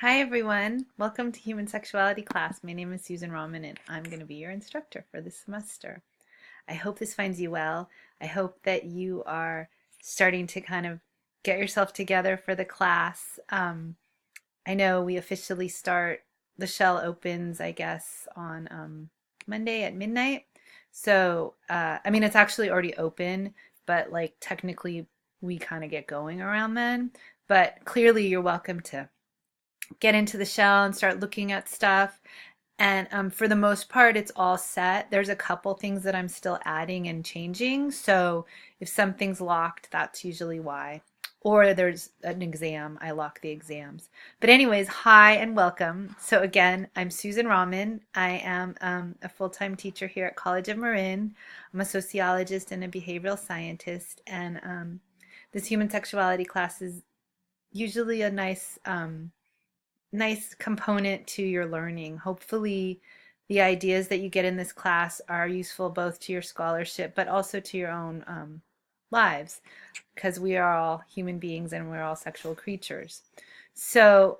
Hi everyone, welcome to Human Sexuality class. My name is Susan Rahman and I'm going to be your instructor for this semester. I hope this finds you well. I hope that you are starting to kind of get yourself together for the class. I know we officially start, the shell opens, I guess, on Monday at midnight. So, I mean, it's actually already open, but like technically we kind of get going around then. But clearly you're welcome to get into the shell and start looking at stuff. And for the most part, it's all set. There's a couple things that I'm still adding and changing. So if something's locked, that's usually why. Or there's an exam, I lock the exams. But anyways, hi and welcome. So again, I'm Susan Rahman. I am a full-time teacher here at College of Marin. I'm a sociologist and a behavioral scientist. And this human sexuality class is usually a nice component to your learning. Hopefully, the ideas that you get in this class are useful both to your scholarship but also to your own lives, because we are all human beings and we're all sexual creatures. So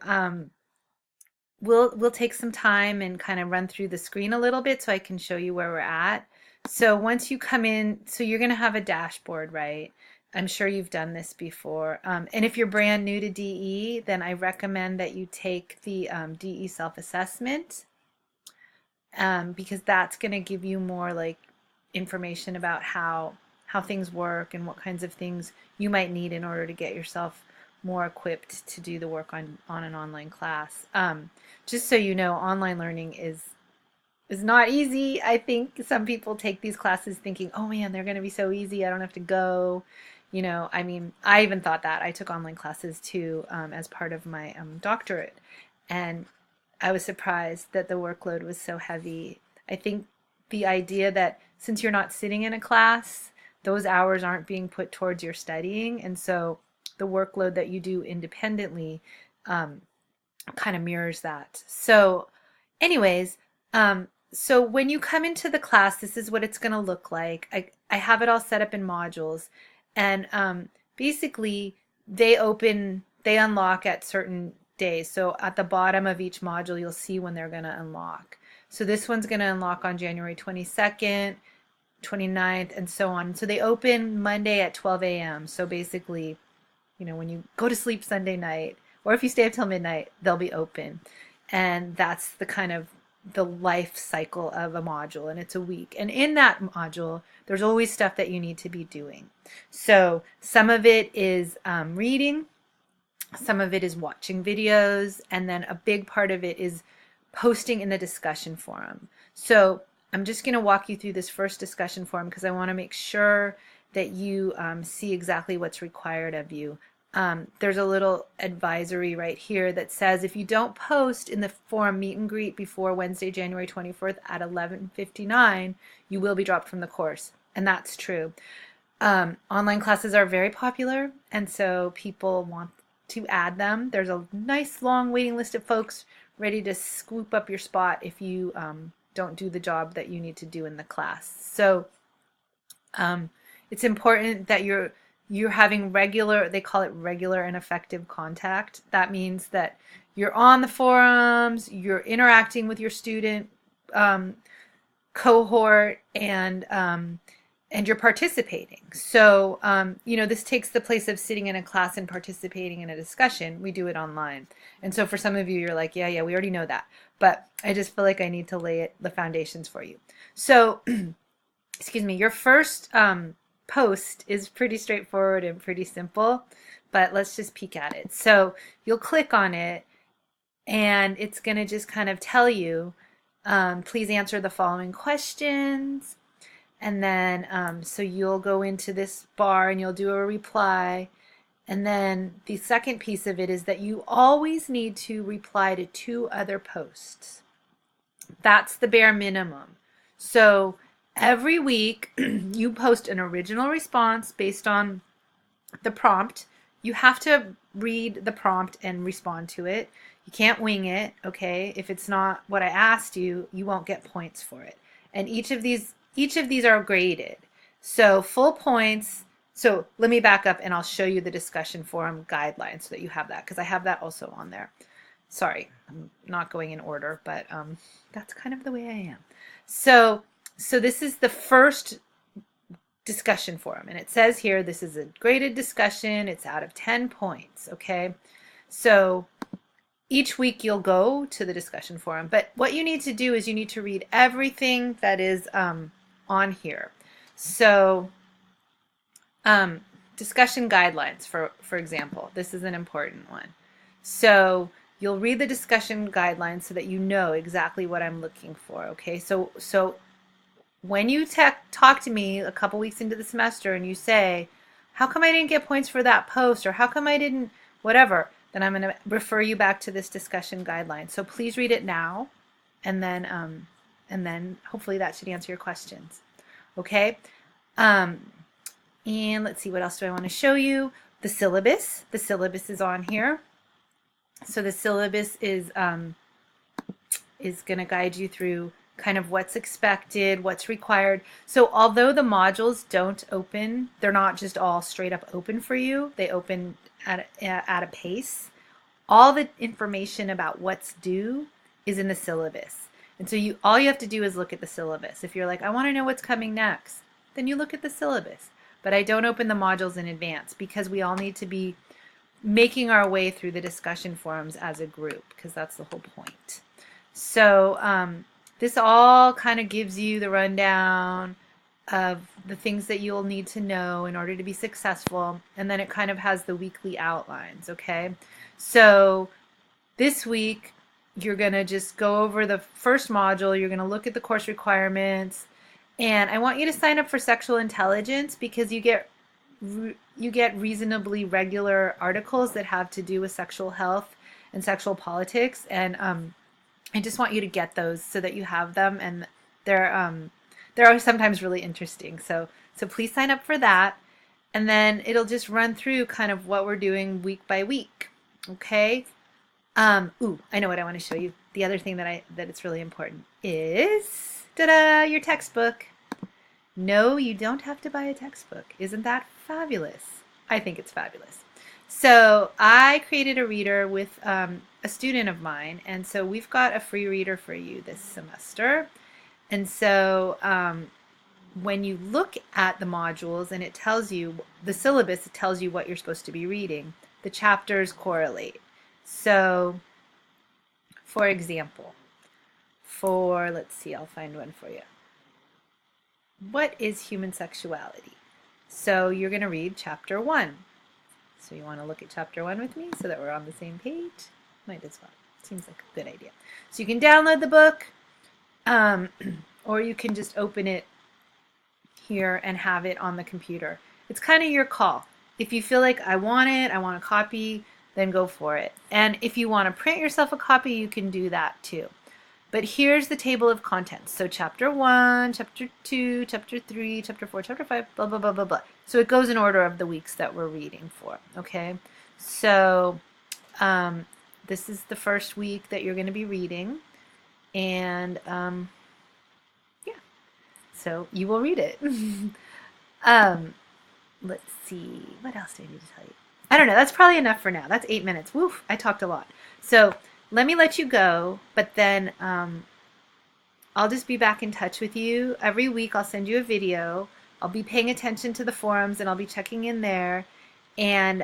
we'll take some time and kind of run through the screen a little bit so I can show you where we're at. So once you come in, so you're going to have a dashboard, right? I'm sure you've done this before. And if you're brand new to DE, then I recommend that you take the DE self-assessment, because that's going to give you more like information about how things work and what kinds of things you might need in order to get yourself more equipped to do the work on an online class. Just so you know, online learning is not easy. I think some people take these classes thinking, oh man, they're going to be so easy. I don't have to go. I mean, I even thought that. I took online classes too, as part of my doctorate. And I was surprised that the workload was so heavy. I think the idea that since you're not sitting in a class, those hours aren't being put towards your studying. And so the workload that you do independently kind of mirrors that. So anyways, so when you come into the class, this is what it's going to look like. I have it all set up in modules, and basically they unlock at certain days. So at the bottom of each module, you'll see when they're going to unlock. So this one's going to unlock on January 22nd, 29th, and so on. So they open Monday at 12 a.m. So basically, when you go to sleep Sunday night, or if you stay up till midnight, they'll be open. And that's the kind of the life cycle of a module, and it's a week. And in that module, there's always stuff that you need to be doing. So some of it is reading, some of it is watching videos, and then a big part of it is posting in the discussion forum. So I'm just going to walk you through this first discussion forum because I want to make sure that you see exactly what's required of you. There's a little advisory right here that says if you don't post in the forum meet and greet before Wednesday, January 24th at 11:59, you will be dropped from the course. And that's true. Online classes are very popular, and so people want to add them. There's a nice long waiting list of folks ready to scoop up your spot if you don't do the job that you need to do in the class. So it's important that you're having regular, they call it regular and effective contact. That means that you're on the forums, you're interacting with your student cohort, and you're participating. So, this takes the place of sitting in a class and participating in a discussion. We do it online. And so for some of you, you're like, yeah, we already know that. But I just feel like I need to lay the foundations for you. So, excuse me, your first post is pretty straightforward and pretty simple, but let's just peek at it. So you'll click on it, and it's going to just kind of tell you, please answer the following questions. And then, so you'll go into this bar and you'll do a reply. And then the second piece of it is that you always need to reply to 2 other posts. That's the bare minimum. So every week you post an original response based on the prompt. You have to read the prompt and respond to it. You can't wing it, okay? If it's not what I asked you, you won't get points for it. And each of these are graded. So full points. So let me back up and I'll show you the discussion forum guidelines so that you have that, because I have that also on there. Sorry, I'm not going in order, but that's kind of the way I am. So this is the first discussion forum, and it says here this is a graded discussion. It's out of 10 points, okay? So each week you'll go to the discussion forum, but what you need to do is you need to read everything that is on here. So discussion guidelines, for example, this is an important one. So you'll read the discussion guidelines so that you know exactly what I'm looking for, okay? So when you talk to me a couple weeks into the semester and you say, how come I didn't get points for that post, or how come I didn't whatever, then I'm going to refer you back to this discussion guideline. So please read it now, and then hopefully that should answer your questions. Okay? And let's see, what else do I want to show you? The syllabus. The syllabus is on here. So the syllabus is going to guide you through kind of what's expected, what's required. So although the modules don't open, they're not just all straight up open for you. They open at a pace. All the information about what's due is in the syllabus. And so all you have to do is look at the syllabus. If you're like, I want to know what's coming next, then you look at the syllabus. But I don't open the modules in advance because we all need to be making our way through the discussion forums as a group, because that's the whole point. So this all kind of gives you the rundown of the things that you'll need to know in order to be successful, and then it kind of has the weekly outlines, okay? So this week you're going to just go over the first module, you're going to look at the course requirements, and I want you to sign up for Sexual Intelligence because you get reasonably regular articles that have to do with sexual health and sexual politics, and I just want you to get those so that you have them, and they're sometimes really interesting. So please sign up for that, and then it'll just run through kind of what we're doing week by week. Okay. Ooh, I know what I want to show you. The other thing that it's really important is your textbook. No, you don't have to buy a textbook. Isn't that fabulous? I think it's fabulous. So I created a reader with a student of mine, and so we've got a free reader for you this semester. And so when you look at the modules and it tells you the syllabus, it tells you what you're supposed to be reading. The chapters correlate. So for example, let's see, I'll find one for you. What is human sexuality? So you're going to read chapter 1. So you want to look at chapter 1 with me so that we're on the same page? Might as well. Seems like a good idea. So you can download the book, or you can just open it here and have it on the computer. It's kind of your call. If you feel like I want a copy, then go for it. And if you want to print yourself a copy, you can do that too. But here's the table of contents. So chapter 1, chapter 2, chapter 3, chapter 4, chapter 5, blah, blah, blah, blah, blah. So it goes in order of the weeks that we're reading for, okay? So this is the first week that you're going to be reading. And yeah, so you will read it. Let's see, what else do I need to tell you? I don't know, that's probably enough for now. That's 8 minutes. Woof, I talked a lot. So let me let you go, but then I'll just be back in touch with you. Every week I'll send you a video. I'll be paying attention to the forums and I'll be checking in there. And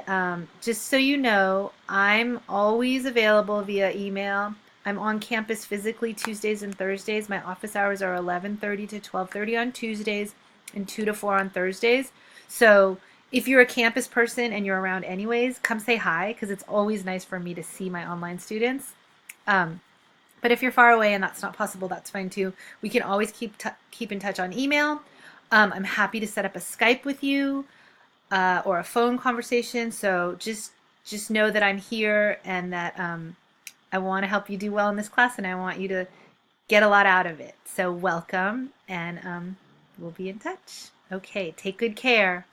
just so you know, I'm always available via email. I'm on campus physically Tuesdays and Thursdays. My office hours are 11:30 to 12:30 on Tuesdays and 2 to 4 on Thursdays. So if you're a campus person and you're around anyways, come say hi, because it's always nice for me to see my online students. But if you're far away and that's not possible, that's fine too. We can always keep in touch on email. I'm happy to set up a Skype with you or a phone conversation. So just know that I'm here and that I want to help you do well in this class, and I want you to get a lot out of it. So welcome, and we'll be in touch. Okay, take good care.